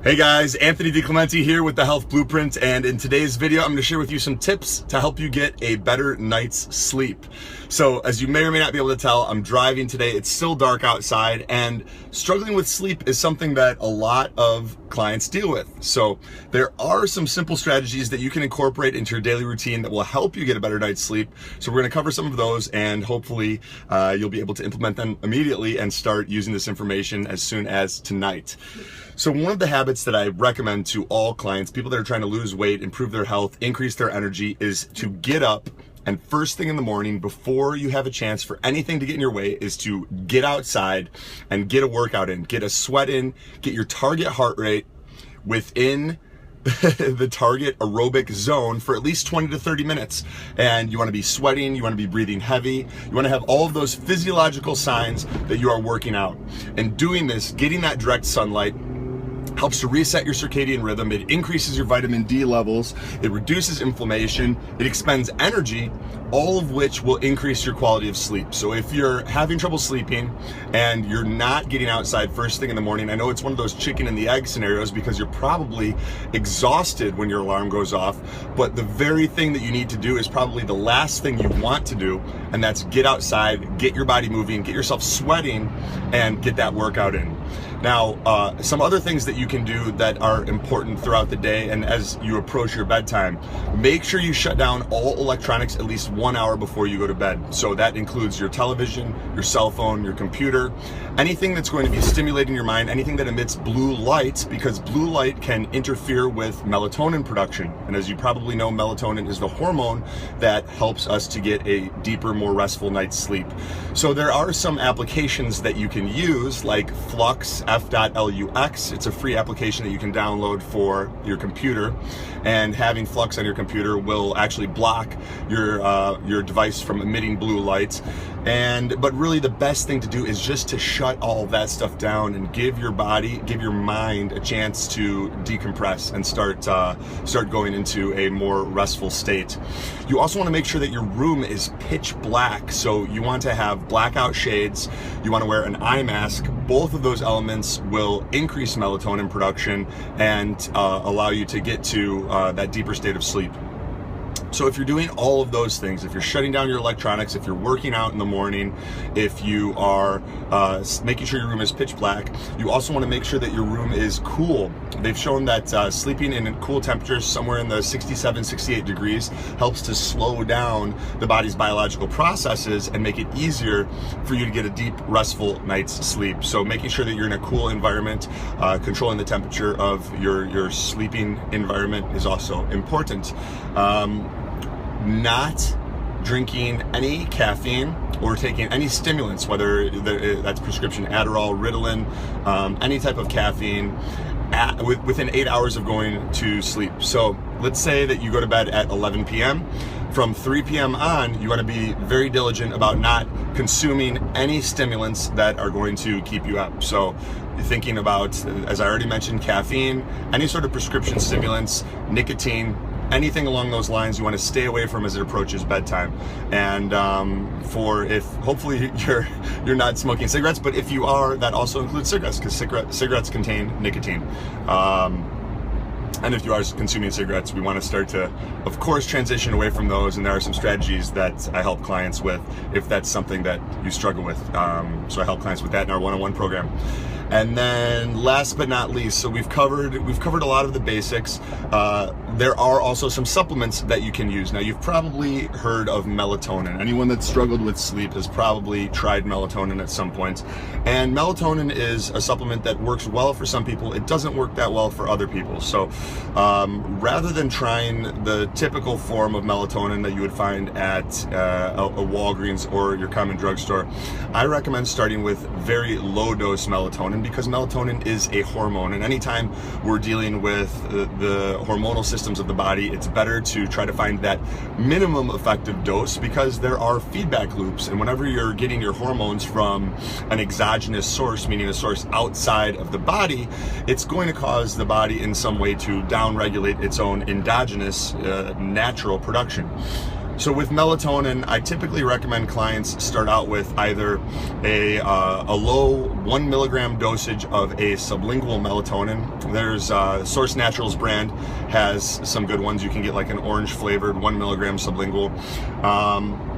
Hey guys, Anthony DiClemente here with the Health Blueprint, and in today's video I'm going to share with you some tips to help you get a better night's sleep. So as you may or may not be able to tell, I'm driving today. It's still dark outside, and struggling with sleep is something that a lot of clients deal with. So there are some simple strategies that you can incorporate into your daily routine that will help you get a better night's sleep. So we're going to cover some of those, and hopefully you'll be able to implement them immediately and start using this information as soon as tonight. So one of the habits that I recommend to all clients, people that are trying to lose weight, improve their health, increase their energy, is to get up and first thing in the morning, before you have a chance for anything to get in your way, is to get outside and get a workout in, get a sweat in, get your target heart rate within the target aerobic zone for at least 20 to 30 minutes. And you want to be sweating, you want to be breathing heavy, you want to have all of those physiological signs that you are working out. And doing this, getting that direct sunlight, helps to reset your circadian rhythm. It increases your vitamin D levels, it reduces inflammation, it expends energy, all of which will increase your quality of sleep. So if you're having trouble sleeping and you're not getting outside first thing in the morning, I know it's one of those chicken and the egg scenarios because you're probably exhausted when your alarm goes off, but the very thing that you need to do is probably the last thing you want to do, and that's get outside, get your body moving, get yourself sweating, and get that workout in. Now, some other things that you can do that are important throughout the day and as you approach your bedtime, make sure you shut down all electronics at least 1 hour before you go to bed. So that includes your television, your cell phone, your computer, anything that's going to be stimulating your mind, anything that emits blue light, because blue light can interfere with melatonin production. And as you probably know, melatonin is the hormone that helps us to get a deeper, more restful night's sleep. So there are some applications that you can use, like Flux, F.lux. It's a free application that you can download for your computer, and having Flux on your computer will actually block your device from emitting blue lights. But really the best thing to do is just to shut all of that stuff down and give your body, give your mind a chance to decompress and start going into a more restful state. You also want to make sure that your room is pitch black. So you want to have blackout shades, you want to wear an eye mask. Both of those elements will increase melatonin production and allow you to get to that deeper state of sleep. So if you're doing all of those things, if you're shutting down your electronics, if you're working out in the morning, if you are making sure your room is pitch black, you also want to make sure that your room is cool. They've shown that sleeping in cool temperatures, somewhere in the 67, 68 degrees, helps to slow down the body's biological processes and make it easier for you to get a deep, restful night's sleep. So making sure that you're in a cool environment, controlling the temperature of your sleeping environment is also important. Not drinking any caffeine or taking any stimulants, whether that's prescription Adderall, Ritalin, any type of caffeine, within 8 hours of going to sleep. So let's say that you go to bed at 11 p.m. From 3 p.m. on, you want to be very diligent about not consuming any stimulants that are going to keep you up. So thinking about, as I already mentioned, caffeine, any sort of prescription stimulants, nicotine, anything along those lines you want to stay away from as it approaches bedtime. And hopefully you're not smoking cigarettes, but if you are, that also includes cigarettes, because cigarettes contain nicotine. And if you are consuming cigarettes, we want to start to, of course, transition away from those. And there are some strategies that I help clients with if that's something that you struggle with. So I help clients with that in our one-on-one program. And then last but not least, so we've covered a lot of the basics. There are also some supplements that you can use. Now, you've probably heard of melatonin. Anyone that's struggled with sleep has probably tried melatonin at some point. And melatonin is a supplement that works well for some people. It doesn't work that well for other people. So rather than trying the typical form of melatonin that you would find at a Walgreens or your common drugstore, I recommend starting with very low dose melatonin, because melatonin is a hormone, and anytime we're dealing with the hormonal systems of the body, it's better to try to find that minimum effective dose, because there are feedback loops, and whenever you're getting your hormones from an exogenous source, meaning a source outside of the body, it's going to cause the body in some way to downregulate its own endogenous natural production. So with melatonin, I typically recommend clients start out with either a low 1 milligram dosage of a sublingual melatonin. There's Source Naturals brand has some good ones. You can get like an orange flavored 1 milligram sublingual,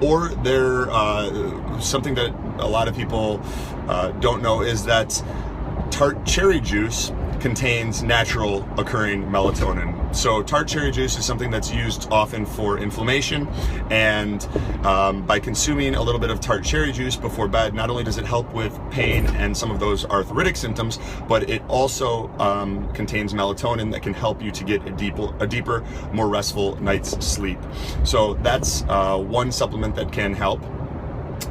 or they're something that a lot of people don't know is that tart cherry juice contains natural occurring melatonin. So tart cherry juice is something that's used often for inflammation, and by consuming a little bit of tart cherry juice before bed, not only does it help with pain and some of those arthritic symptoms, but it also contains melatonin that can help you to get a deeper, more restful night's sleep. So that's one supplement that can help.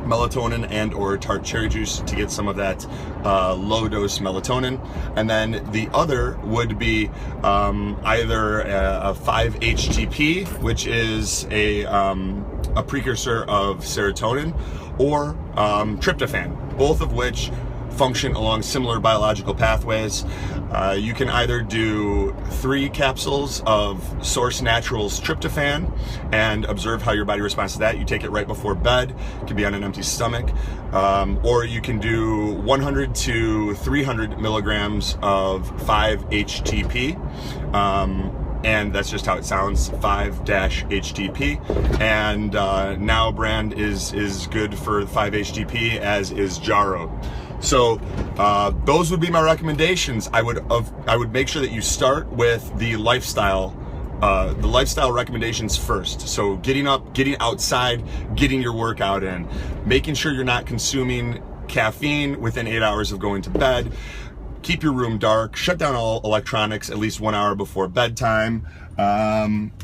Melatonin and or tart cherry juice to get some of that low dose melatonin. And then the other would be either a 5-HTP, which is a precursor of serotonin, or tryptophan, both of which function along similar biological pathways. You can either do 3 capsules of Source Naturals tryptophan and observe how your body responds to that. You take it right before bed. It can be on an empty stomach. Or you can do 100 to 300 milligrams of 5-HTP. And that's just how it sounds, 5-HTP. And Now brand is good for 5-HTP, as is Jarrow. So those would be my recommendations. I would make sure that you start with the lifestyle recommendations first. So getting up, getting outside, getting your workout in, making sure you're not consuming caffeine within 8 hours of going to bed. Keep your room dark, shut down all electronics at least 1 hour before bedtime,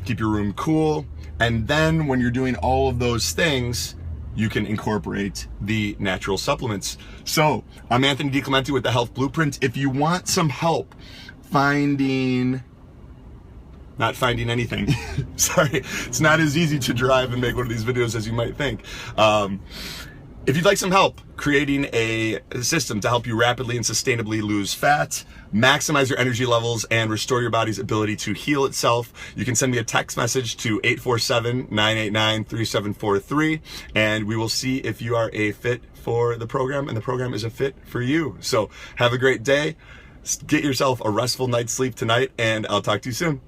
keep your room cool, and then when you're doing all of those things, you can incorporate the natural supplements. So I'm Anthony DiClemente with the Health Blueprint. If you want some help not finding anything, sorry, it's not as easy to drive and make one of these videos as you might think. If you'd like some help creating a system to help you rapidly and sustainably lose fat, maximize your energy levels, and restore your body's ability to heal itself, you can send me a text message to 847-989-3743, and we will see if you are a fit for the program and the program is a fit for you. So have a great day. Get yourself a restful night's sleep tonight, and I'll talk to you soon.